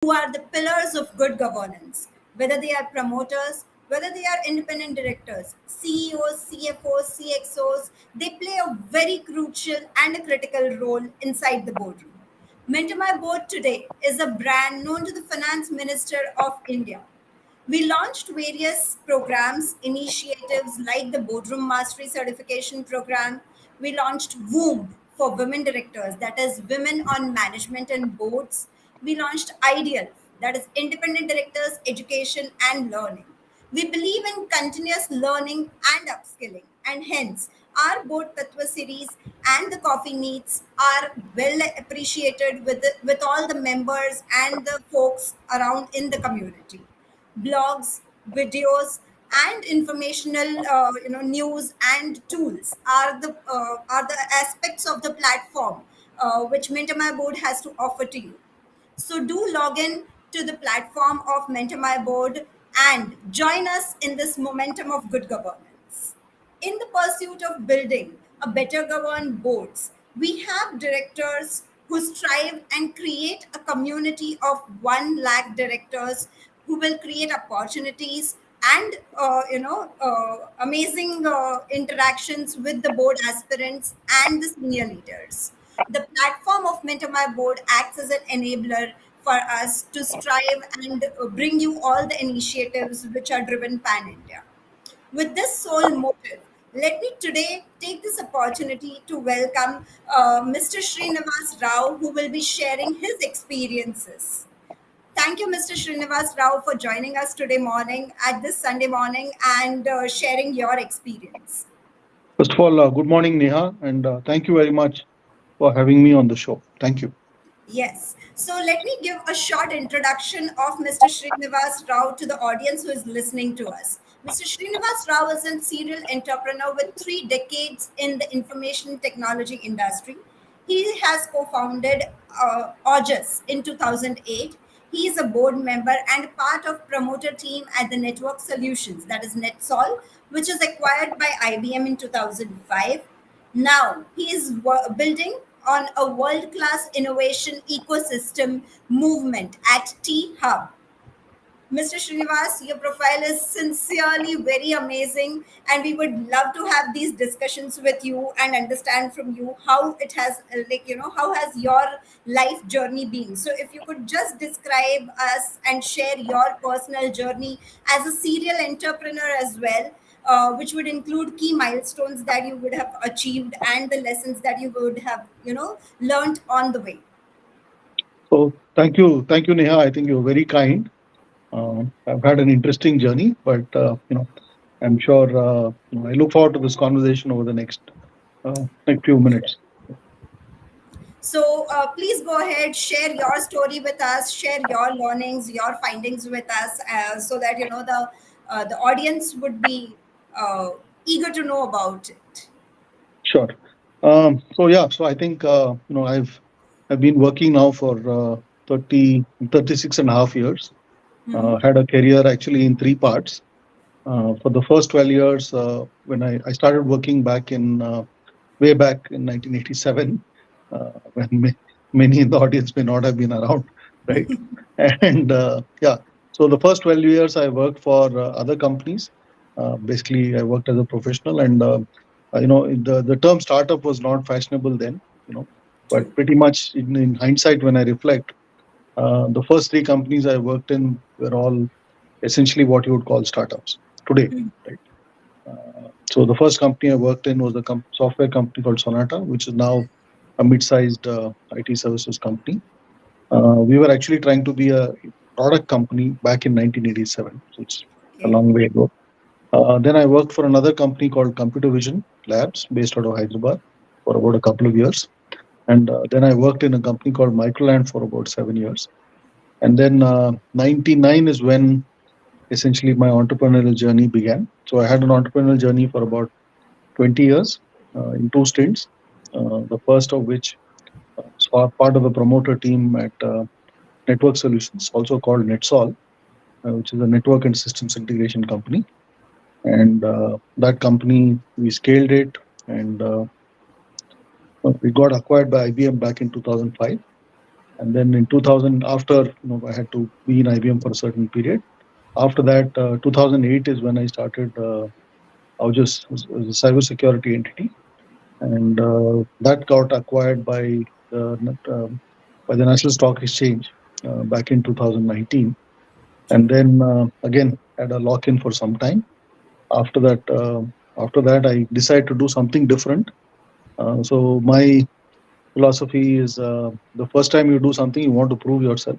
who are the pillars of good governance, whether they are promoters, whether they are independent directors, CEOs, CFOs, CXOs, they play a very crucial and a critical role inside the boardroom. Mentor My Board today is a brand known to the Finance Minister of India. We launched various programs, initiatives like the Boardroom Mastery Certification Program. We launched WOMB for women directors, that is, women on management and boards. We launched IDEAL, that is, independent directors, education and learning. We believe in continuous learning and upskilling, and hence, our Board Tattva series and the coffee meets are well appreciated with all the members and the folks around in the community. Blogs, videos, and informational news and tools are the aspects of the platform which Mentor My Board has to offer to you. So do log in to the platform of Mentor My Board and join us in this momentum of good governance. In the pursuit of building a better governed boards, we have directors who strive and create a community of 1 lakh directors who will create opportunities and amazing interactions with the board aspirants and the senior leaders. The platform of Mentor My Board acts as an enabler for us to strive and bring you all the initiatives which are driven pan India. With this sole motive, let me today take this opportunity to welcome Mr. Srinivas Rao, who will be sharing his experiences. Thank you, Mr. Srinivas Rao, for joining us today morning at this Sunday morning and sharing your experience. First of all, good morning, Neha, and thank you very much for having me on the show. Thank you. Yes. So let me give a short introduction of Mr. Srinivas Rao to the audience who is listening to us. Mr. Srinivas Rao is a serial entrepreneur with 3 decades in the information technology industry. He has co-founded August in 2008. He is a board member and part of promoter team at the Network Solutions, that is NetSol, which is acquired by IBM in 2005. Now he is building on a world-class innovation ecosystem movement at T Hub. Mr. Srinivas, your profile is sincerely very amazing, and we would love to have these discussions with you and understand from you how it has, how has your life journey been. So, if you could just describe us and share your personal journey as a serial entrepreneur as well, which would include key milestones that you would have achieved and the lessons that you would have, learned on the way. So, thank you, Neha. I think you're very kind. I've had an interesting journey, but I'm sure I look forward to this conversation over the next few minutes. So please go ahead, share your story with us, share your learnings, your findings with us, so that the audience would be eager to know about it. Sure. So I think I've been working now for 36 and a half years. Mm-hmm. Had a career actually in 3 parts. For the first 12 years, when I started working back in way back in 1987, when many in the audience may not have been around, right? And so the first 12 years I worked for other companies. Basically, I worked as a professional, and the term startup was not fashionable then, True. but pretty much in hindsight, when I reflect, the first 3 companies I worked in were all essentially what you would call startups today, right? So the first company I worked in was a software company called Sonata, which is now a mid-sized IT services company. We were actually trying to be a product company back in 1987, so it's a Okay. long way ago. Then I worked for another company called Computer Vision Labs, based out of Hyderabad, for about a couple of years. And then I worked in a company called Microland for about 7 years. And then 99 is when essentially my entrepreneurial journey began. So I had an entrepreneurial journey for about 20 years in 2 stints. The first of which was part of the promoter team at Network Solutions, also called NetSol, which is a network and systems integration company. And that company, we scaled it, and we got acquired by IBM back in 2005. And then in 2000, after I had to be in IBM for a certain period. After that, 2008 is when I started. I was just was a cybersecurity entity, and that got acquired the by the National Stock Exchange back in 2019. And True. then again had a lock in for some time. After that, I decided to do something different. So my philosophy is the first time you do something, you want to prove yourself.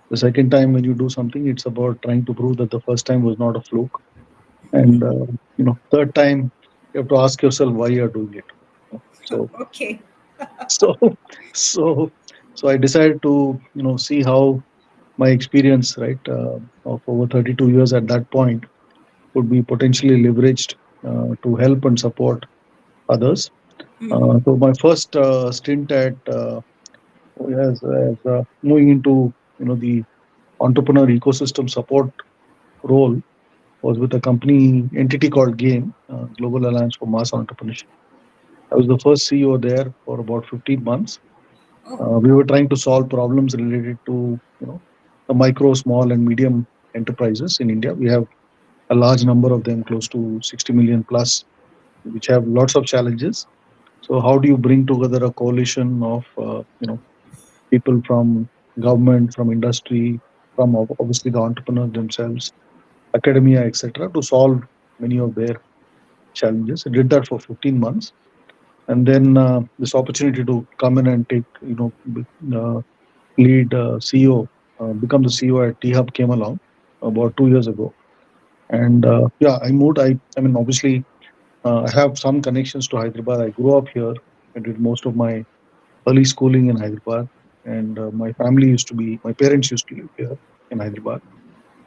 The second time when you do something, it's about trying to prove that the first time was not a fluke. And third time, you have to ask yourself why you are doing it. So Okay. so so so I decided to see how my experience, right, of over 32 years at that point could be potentially leveraged to help and support others. So my first stint at as moving into the entrepreneur ecosystem support role was with a company entity called GAME, Global Alliance for Mass Entrepreneurship. I was the first CEO there for about 15 months. Oh, We were trying to solve problems related to the micro, small, and medium enterprises in India. We have a large number of them, close to 60 million plus, which have lots of challenges. So how do you bring together a coalition of people from government, from industry, from obviously the entrepreneurs themselves, academia, etc., to solve many of their challenges? I did that for 15 months, and then this opportunity to come in and take lead CEO, become the CEO at T Hub came along about 2 years ago, and yeah, I moved. I mean, obviously, I have some connections to Hyderabad. I grew up here. I did most of my early schooling in Hyderabad, and my parents used to live here in Hyderabad.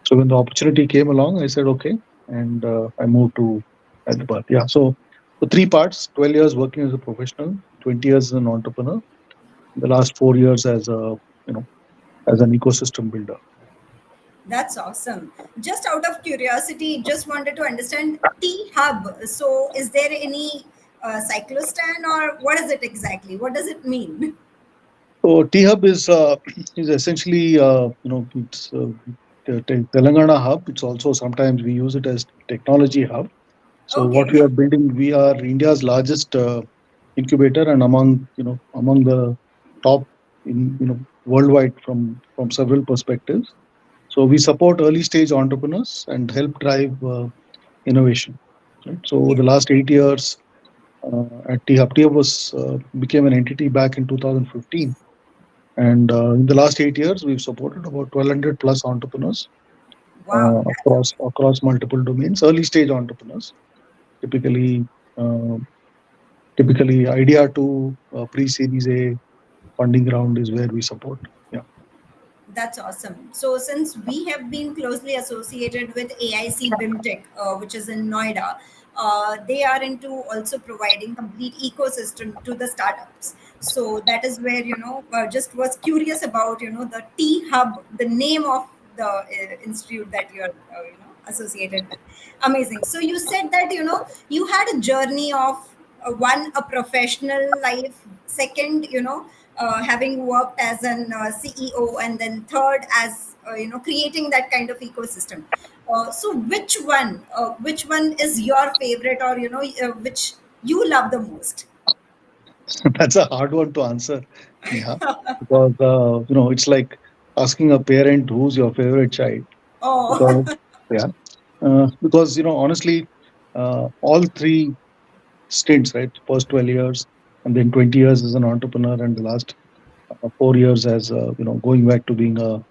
So when the opportunity came along, I said okay, and I moved to Hyderabad. Yeah, so the three parts: 12 years working as a professional, 20 years as an entrepreneur, the last 4 years as a as an ecosystem builder. that's awesome. Just out of curiosity, just wanted to understand T Hub. So, is there any cyclostan or what is it exactly? What does it mean? So T Hub is is essentially it's Telangana hub. It's also sometimes we use it as technology hub. So what we Okay. are building, we are India's largest incubator, and among the top in worldwide from several perspectives. So we support early stage entrepreneurs and help drive innovation. Right? So Yeah. the last 8 years at T Hub, was became an entity back in 2015, and in the last 8 years, we've supported about 1,200 plus entrepreneurs Wow. That's across multiple domains. Early stage entrepreneurs, typically uh, typically idea to pre-series A funding round is where we support. Yeah. That's awesome. So, since we have been closely associated with AIC BIMTech, which is in Noida, they are into also providing complete ecosystem to the startups. So that is where just was curious about the T Hub, the name of the institute that you're associated with. Amazing. So you said that you had a journey of one, a professional life, second having worked as an CEO, and then third as creating that kind of ecosystem. So which one is your favorite, or which you love the most? That's a hard one to answer, Neha, because it's like asking a parent who's your favorite child. Oh. Because yeah, because honestly, all three stints, right? First 12 years, and then 20 years as an entrepreneur, and the last 4 years as going back to being a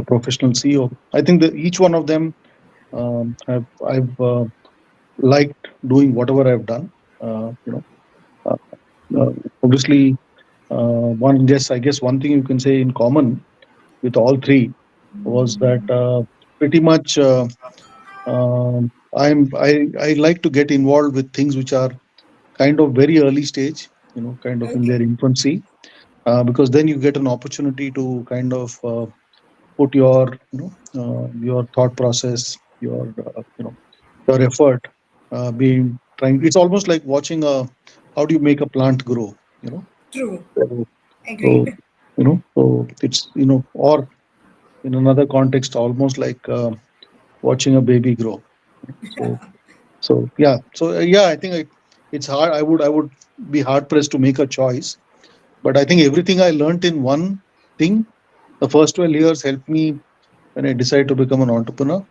professional CEO. I think that each one of them have I've liked doing whatever I've done. Uh, uh, Obviously, I guess one thing you can say in common with all three was that pretty much I like to get involved with things which are kind of very early stage, kind of in Okay. their infancy, because then you get an opportunity to kind of put your thought process, your effort being trying. It's almost like watching a how do you make a plant grow, you know. True. So, so Agreed. So it's, or in another context, almost like watching a baby grow. So, yeah, I think it's hard. I would be hard pressed to make a choice, but I think everything I learned in one thing, the first 12 years helped me when I decided to become an entrepreneur.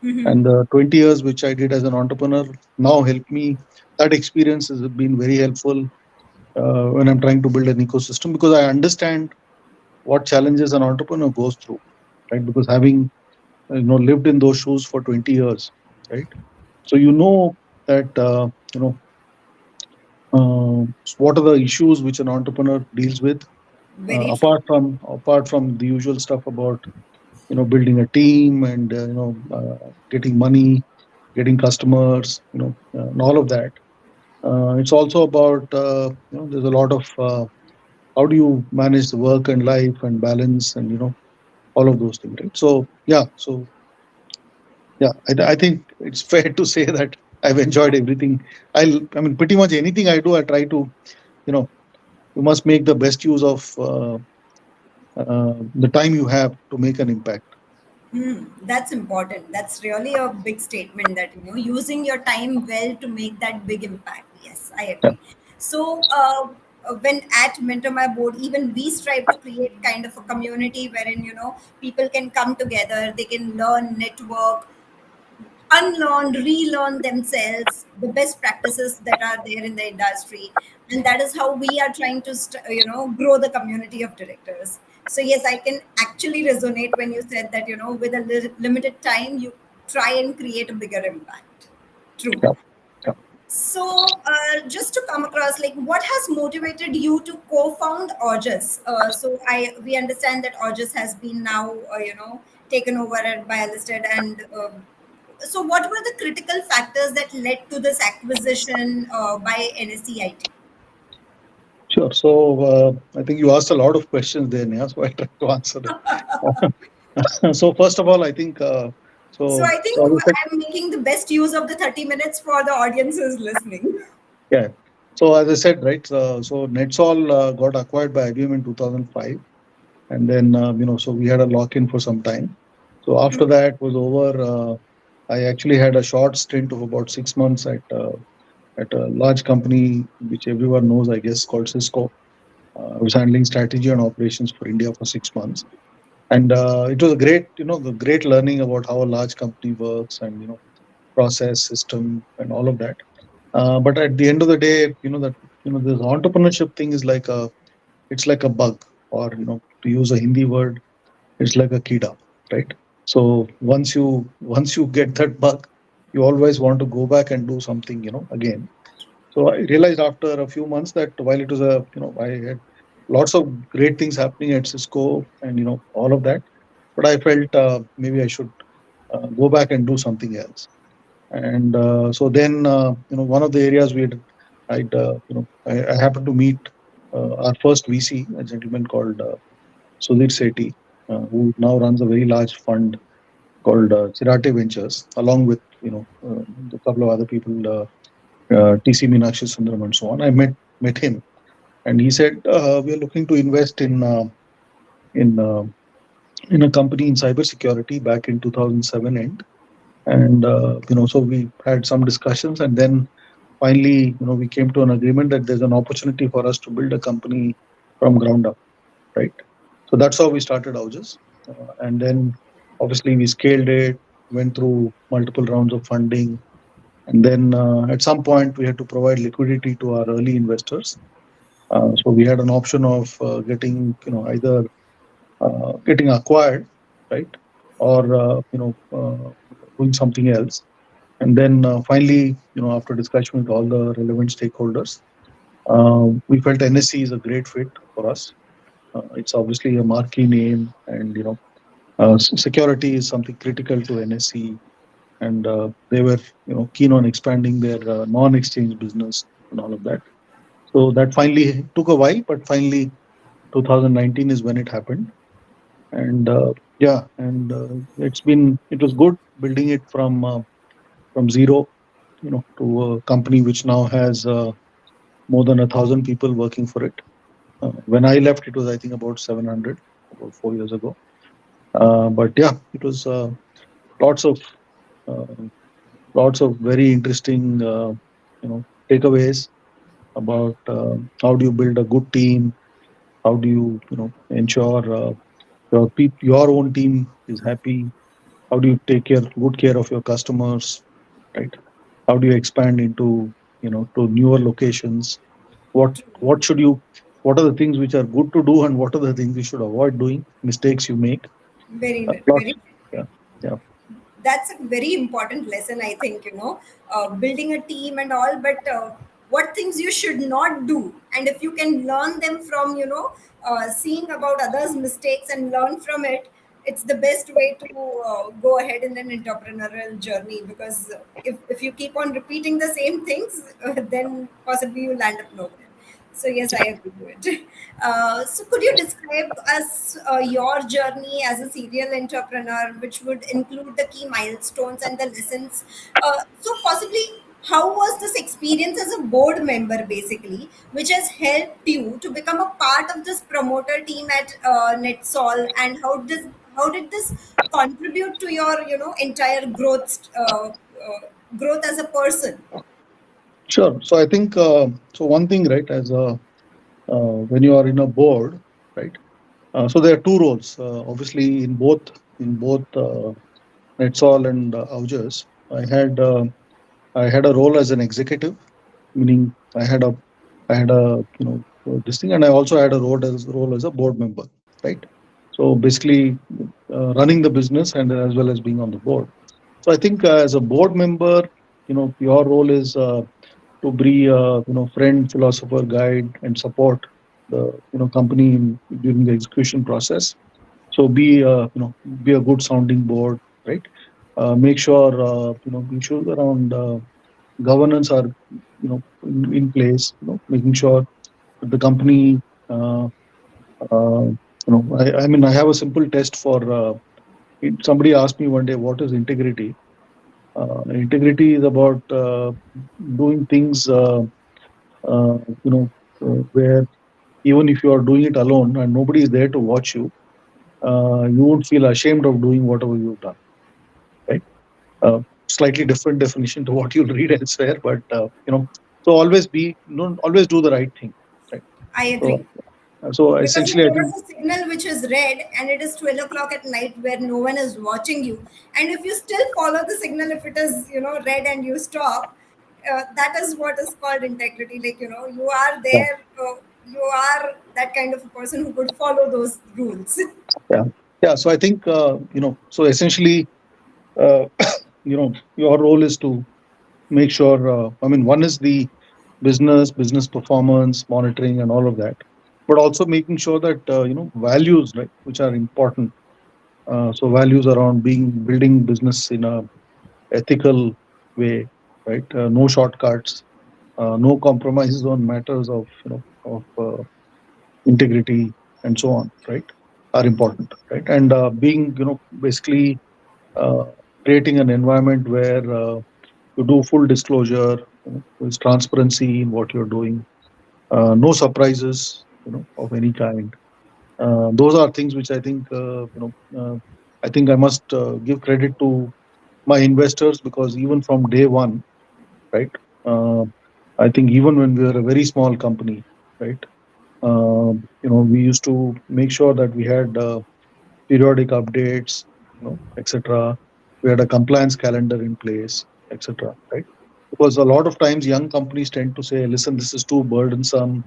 Mhm. And the 20 years which I did as an entrepreneur now help me. That experience has been very helpful when I'm trying to build an ecosystem, because I understand what challenges an entrepreneur goes through, right? Because having lived in those shoes for 20 years, right? So that what are the issues which an entrepreneur deals with, Very true. apart from the usual stuff about building a team and getting money, getting customers, and all of that. It's also about there's a lot of how do you manage the work and life and balance, and all of those things, right? So yeah, I think it's fair to say that I've enjoyed everything. I mean, pretty much anything I do, I try to, you know, you must make the best use of the time you have to make an impact. That's important. That's really a big statement that, using your time well to make that big impact. Yes, I Yeah, agree. So, when at Mentor My Board, even we strive to create kind of a community wherein, people can come together, they can learn, network, unlearn, relearn themselves, the best practices that are there in the industry. And that is how we are trying to, grow the community of directors. So, yes, I can actually resonate when you said that, with a limited time, you try and create a bigger impact. True. yeah, yeah. So, just to come across, like, what has motivated you to co-found August? So, we understand that August has been now, taken over by a listed, and so what were the critical factors that led to this acquisition by NSCIT? Sure. So I think you asked a lot of questions there, Neha, so I try to answer them. So first of all, I think So, I think as I said, I'm making the best use of the 30 minutes for the audience who's listening. yeah. So as I said, right. So Netsol got acquired by IBM in 2005, and then so we had a lock-in for some time. So after that was over, I actually had a short stint of about 6 months at a large company which everyone knows, I guess, called Cisco. I was handling strategy and operations for India for 6 months, and it was a great, the great learning about how a large company works, and process, system, and all of that. But at the end of the day, that this entrepreneurship thing is like it's like a bug, or to use a Hindi word, it's like a kida, right? So once you get that bug, you always want to go back and do something, again. So I realized after a few months that while it was I had lots of great things happening at Cisco, and all of that, but I felt maybe I should go back and do something else. And so then one of the areas I happened to meet our first VC, a gentleman called Sudhir Sethi, who now runs a very large fund called Chirate Ventures, along with a couple of other people, TC Meenakshi Sundaram and so on. I met him, and he said we are looking to invest in uh, in a company in cybersecurity back in 2007 end. And so we had some discussions, and then finally we came to an agreement that there's an opportunity for us to build a company from ground up, right? So that's how we started Aujas. And then obviously we scaled it, went through multiple rounds of funding, and then at some point we had to provide liquidity to our early investors. So we had an option of getting, either getting acquired, right, or doing something else. And then finally, after discussion with all the relevant stakeholders, we felt NSC is a great fit for us. It's obviously a marquee name, and security is something critical to NSC, and they were keen on expanding their non-exchange business and all of that. So that finally took a while, but finally 2019 is when it happened. And yeah, and it was good building it from zero, to a company which now has more than 1,000 people working for it. When I left, it was I think about 700, about 4 years ago. But yeah, it was lots of uh, lots of very interesting takeaways about how do you build a good team, how do you ensure your own team is happy, how do you take good care of your customers, right? How do you expand into to newer locations? What should you what are the things which are good to do and what are the things you should avoid doing, mistakes you make. Very, Lots. very. Yeah, yeah, That's a very important lesson, I think, building a team and all, but what things you should not do. And if you can learn them from, seeing about others' mistakes and learn from it, it's the best way to go ahead in an entrepreneurial journey. Because if you keep on repeating the same things, then possibly you'll land up nowhere. So yes, I agree to it. So could you describe us your journey as a serial entrepreneur, which would include the key milestones and the lessons? So possibly, how was this experience as a board member, basically, which has helped you to become a part of this promoter team at NetSol, and how did this contribute to your entire growth as a person? sure. So I think one thing, right, as a when you are in a board, right? So there are two roles. Obviously, in both Netsol and Augers, I had a role as an executive, meaning I had a this thing, and I also had a role as a board member, right? So basically, running the business and as well as being on the board. So I think as a board member, your role is to be a friend, philosopher, guide, and support the company during the execution process. So be a good sounding board, right? Make sure issues around governance are in place. Making sure that the company. I mean, I have a simple test for. Somebody asked me one day, what is integrity? Integrity is about doing things. Uh, you know, where even if you are doing it alone and nobody is there to watch you, you won't feel ashamed of doing whatever you've done, right? Slightly different definition to what you'll read elsewhere, but so always do the right thing, right? I So, agree. Because if essentially, I there think, is a signal which is red and it is 12 o'clock at night where no one is watching you, and if you still follow the signal, if it is red and you stop, that is what is called integrity. Like, you are yeah, there, you are that kind of a person who could follow those rules. yeah, yeah. So I think so essentially, uh, your role is to make sure. I mean, one is the business performance monitoring and all of that, but also making sure that values, right, which are important. So values around building business in a ethical way, right? No shortcuts, no compromises on matters of integrity and so on, right? Are important, right? And being basically uh, creating an environment where you do full disclosure, there's transparency in what you're doing, no surprises, of any kind. Those are things which I think I think I must give credit to my investors, because even from day one, right? Uh, I think even when we were a very small company, right? We used to make sure that we had periodic updates, etc. We had a compliance calendar in place, etc. Right? Because a lot of times young companies tend to say, "Listen, this is too burdensome.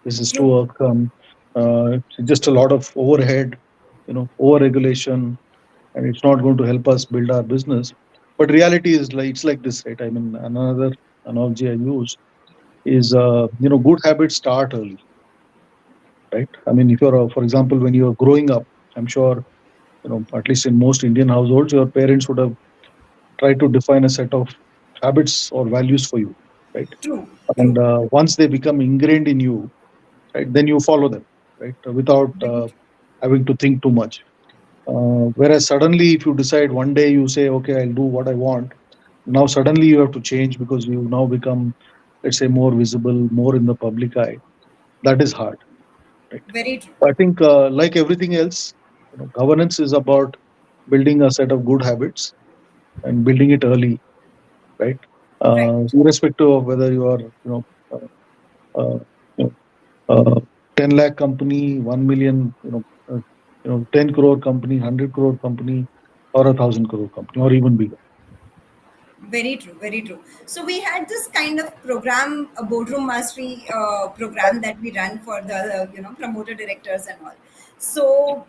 This is True. too irksome. It's just a lot of overhead, over regulation, and it's not going to help us build our business." But reality is like it's like this, right? I mean, another analogy I use is good habits start early, right? I mean, if for example, when you're growing up, I'm sure at least in most Indian households, your parents would have tried to define a set of habits or values for you, right? True. And True. once they become ingrained in you, right, then you follow them, right, without Very true. having to think too much. Whereas suddenly, if you decide one day, you say, okay, I'll do what I want. Now suddenly you have to change because you now become, let's say, more visible, more in the public eye. That is hard, right? Very true. I think, like everything else, governance is about building a set of good habits and building it early, right? Right. Irrespective of whether you are, uh, uh, you know, 10 lakh company, 1 million, 10 crore company, 100 crore company, or 1,000 crore company, or even bigger. Very true, very true. So we had this kind of program, a boardroom mastery program that we run for the promoter directors and all. So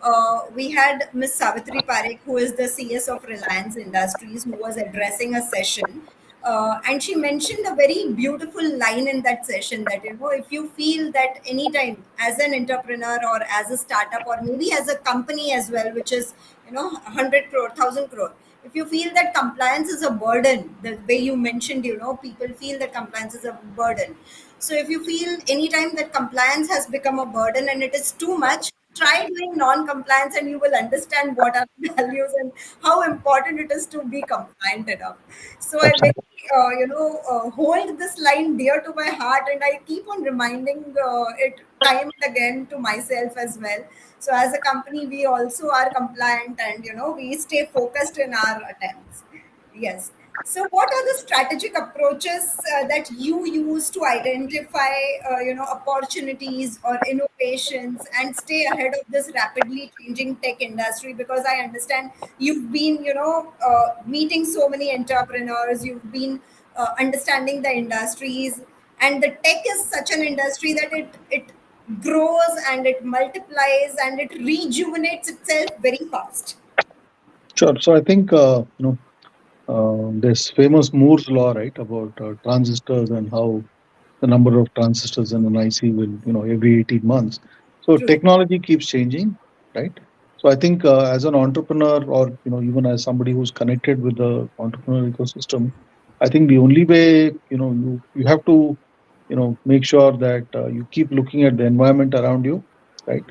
we had Miss Savitri Parekh, who is the CS of Reliance Industries, who was addressing a session, and she mentioned a very beautiful line in that session that if you feel that anytime as an entrepreneur or as a startup or maybe as a company as well, which is 100 crore, 1,000 crore, if you feel that compliance is a burden, the way you mentioned, people feel that compliance is a burden. So if you feel anytime that compliance has become a burden and it is too much, try doing non-compliance and you will understand what are the values and how important it is to be compliant enough. So I very, Absolutely. hold this line dear to my heart, and I keep on reminding it time and again to myself as well. So as a company, we also are compliant, and we stay focused in our attempts. Yes. So, what are the strategic approaches that you use to identify, opportunities or innovations and stay ahead of this rapidly changing tech industry? Because I understand you've been, meeting so many entrepreneurs, you've been understanding the industries, and the tech is such an industry that it grows and it multiplies and it rejuvenates itself very fast. Sure. So I think, this famous Moore's law, right, about transistors and how the number of transistors in an IC will, every 18 months. So True. technology keeps changing, right? So I think, as an entrepreneur, or even as somebody who's connected with the entrepreneurial ecosystem, I think the only way, you have to, make sure that you keep looking at the environment around you, right?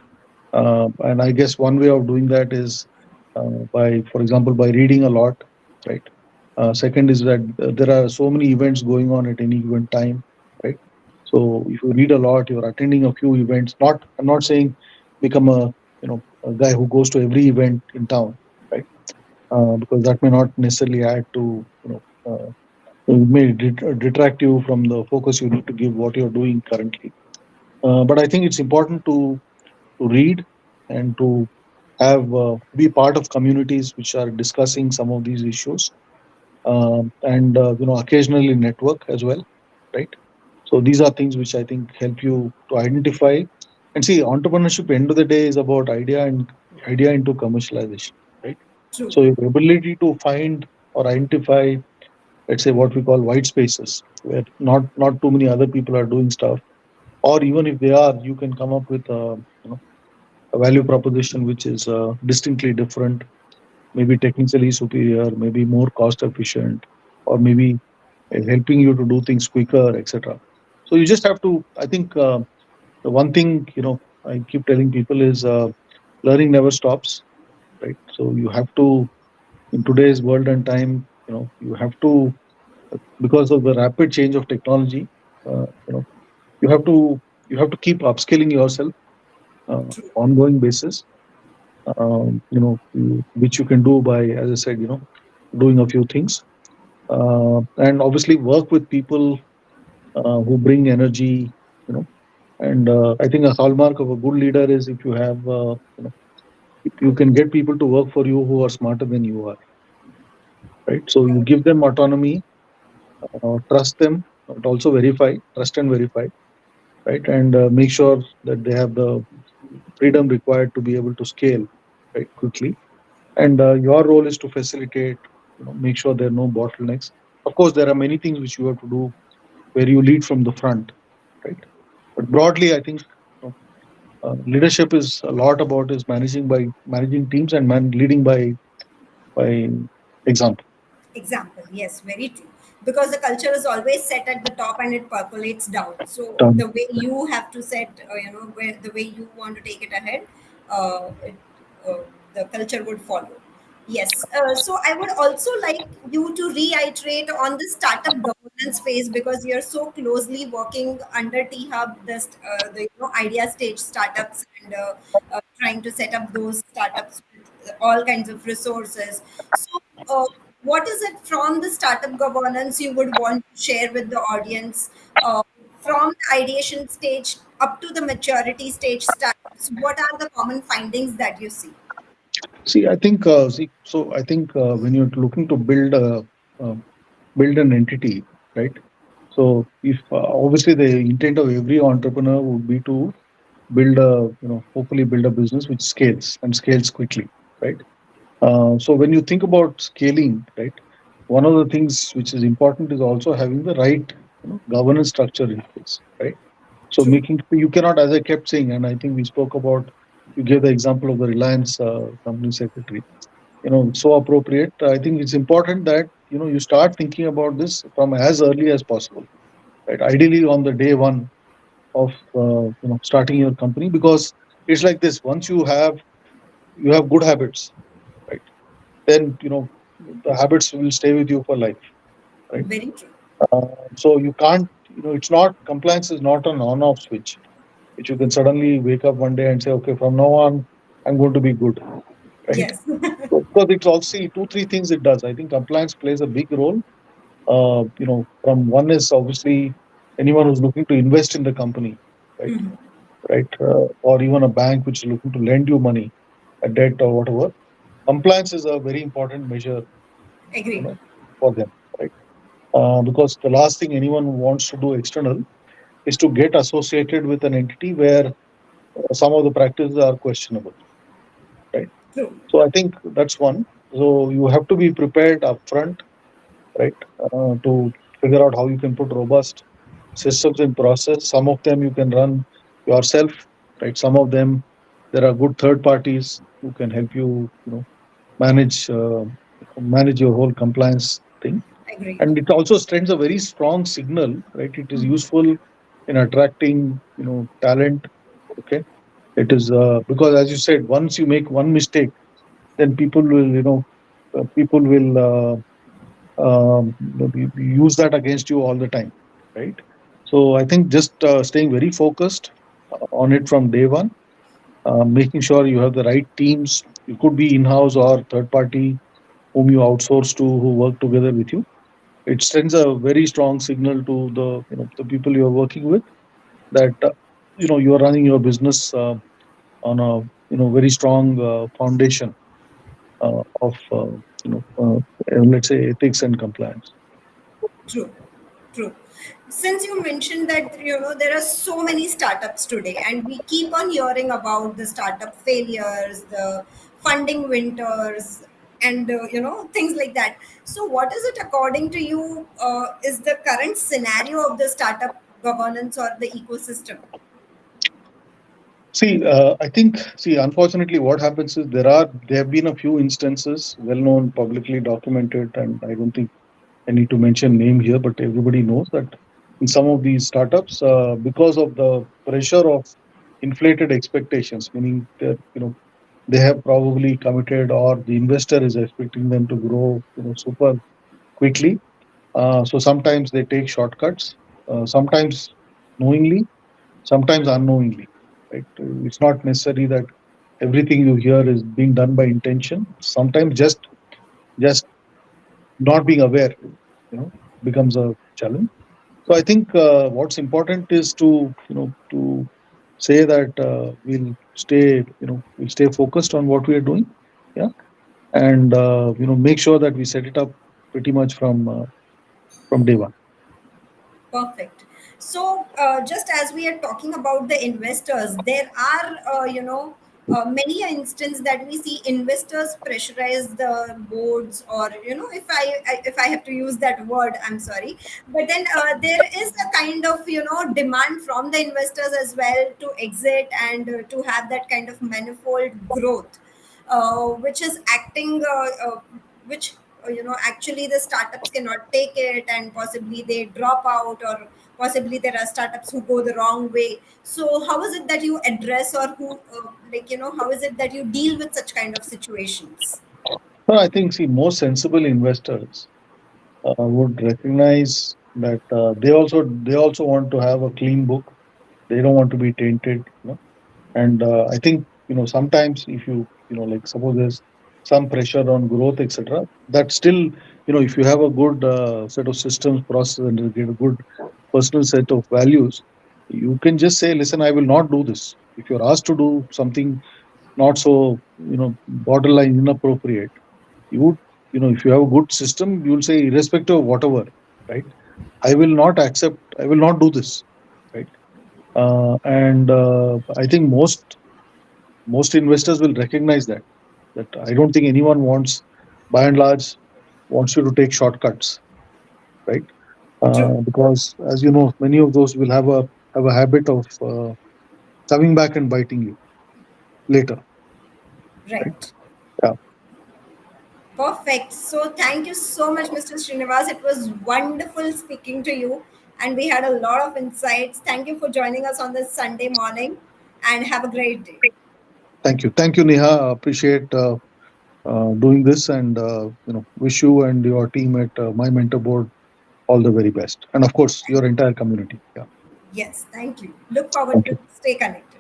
And I guess one way of doing that is, by, for example, by reading a lot, right? Second is that there are so many events going on at any given time, right? So if you read a lot, you're attending a few events. I'm not saying become a guy who goes to every event in town, right? Because that may not necessarily add to, it may detract you from the focus you need to give what you're doing currently. But I think it's important to read and to have be part of communities which are discussing some of these issues, and occasionally network as well, right? So these are things which I think help you to identify and see. Entrepreneurship end of the day is about idea into commercialization, right? True. So your ability to find or identify, let's say, what we call white spaces where not too many other people are doing stuff, or even if they are, you can come up with a value proposition which is distinctly different, maybe technically superior, maybe more cost efficient, or maybe helping you to do things quicker, etc. So you just have to, I think, the one thing I keep telling people is, learning never stops, right? So you have to, in today's world and time, you have to, because of the rapid change of technology, uh, you know, you have to keep upskilling yourself ongoing basis, which you can do by, as I said, doing a few things, and obviously work with people who bring energy, you know. And I think a hallmark of a good leader is if you have, if you can get people to work for you who are smarter than you are, right? So you give them autonomy, trust them, but also trust and verify, right? And make sure that they have the freedom required to be able to scale, right, quickly. And your role is to facilitate, make sure there are no bottlenecks. Of course, there are many things which you have to do where you lead from the front, right? But broadly, I think, leadership is a lot about is managing teams and leading by example. Example, yes, very true. Because the culture is always set at the top and it percolates down. So Done. the way you have to set, the way you want to take it ahead, uh, the culture would follow. Yes. So I would also like you to reiterate on the startup governance governance phase because you're so closely working under T Hub, the idea stage startups, and trying to set up those startups with all kinds of resources. So, what is it from the startup governance you would want to share with the audience, from the ideation stage up to the maturity stage startups? What are the common findings that you see? See, I think when you're looking to uh, build an entity, right? So if obviously the intent of every entrepreneur would be to build a, hopefully build a business which scales and scales quickly, right? So when you think about scaling, right, one of the things which is important is also having the right, governance structure in place, right? So True. making you cannot, as I kept saying, and I think we spoke about, you gave the example of the Reliance company secretary. It's so appropriate. I think it's important that you start thinking about this from as early as possible, right? Ideally on the day one of starting your company, because it's like this: once you have good habits, right? Then the habits will stay with you for life, right? Very true. So you can't, it's not, compliance is not an on-off switch which you can suddenly wake up one day and say, okay, from now on I'm going to be good, right? Yes. So, because it's also two three things it does. I think compliance plays a big role. From one is obviously anyone who's looking to invest in the company, right? Right, or even a bank which is looking to lend you money, a debt or whatever. Compliance is a very important measure, you Agreed. know, for them, right? Because the last thing anyone wants to do external is to get associated with an entity where some of the practices are questionable, right? True. So I think that's one. So you have to be prepared upfront, right, to figure out how you can put robust systems in process. Some of them you can run yourself, right? Some of them there are good third parties who can help you, manage manage your whole compliance thing. Agreed. And it also sends a very strong signal, right? It is useful in attracting, talent. Okay, it is because as you said, once you make one mistake, then people will use that against you all the time, right? So I think just staying very focused on it from day one, making sure you have the right teams. It could be in-house or third party whom you outsource to, who work together with you. It sends a very strong signal to the people you are working with, that you are running your business on a very strong foundation of let's say ethics and compliance. True. True. Since you mentioned that there are so many startups today, and we keep on hearing about the startup failures, the funding winters, and things like that. So, what is it according to you? Is the current scenario of the startup governance or the ecosystem? See, unfortunately, what happens is there have been a few instances, well known, publicly documented, and I don't think I need to mention name here, but everybody knows that in some of these startups, because of the pressure of inflated expectations, meaning that they have probably committed, or the investor is expecting them to grow, super quickly. So sometimes they take shortcuts, sometimes knowingly, sometimes unknowingly. Right? It's not necessary that everything you hear is being done by intention. Sometimes just not being aware, becomes a challenge. So I think what's important is to say that we'll stay focused on what we are doing, yeah, and make sure that we set it up pretty much from day one. Perfect. So, just as we are talking about the investors, there are, many instances that we see investors pressurize the boards, or if I have to use that word, I'm sorry, but then there is a kind of demand from the investors as well to exit and to have that kind of manifold growth, which is acting, which actually the startups cannot take it, and possibly they drop out, or possibly there are startups who go the wrong way. So how is it that you address, or who how is it that you deal with such kind of situations? Well, I think, see, most sensible investors would recognize that they also want to have a clean book. They don't want to be tainted, and I think, sometimes if like suppose there's some pressure on growth, etc., that still, if you have a good set of systems, process, and you get a good personal set of values, you can just say, listen, I will not do this. If you're asked to do something not so, borderline inappropriate, you would, if you have a good system, you'll say, irrespective of whatever, right? I will not accept, I will not do this, right? And I think most investors will recognize that I don't think anyone wants, by and large, wants you to take shortcuts, right? True. Because, as you know, many of those will have a habit of coming back and biting you later, right? Right. Yeah. Perfect. So thank you so much, Mr. Srinivas. It was wonderful speaking to you, and we had a lot of insights. Thank you for joining us on this Sunday morning, and have a great day. Thank you, Neha. Appreciate doing this, and wish you and your team at My Mentor Board all the very best, and of course, your entire community. Yeah. Yes, thank you. Look forward Thank to you. stay connected.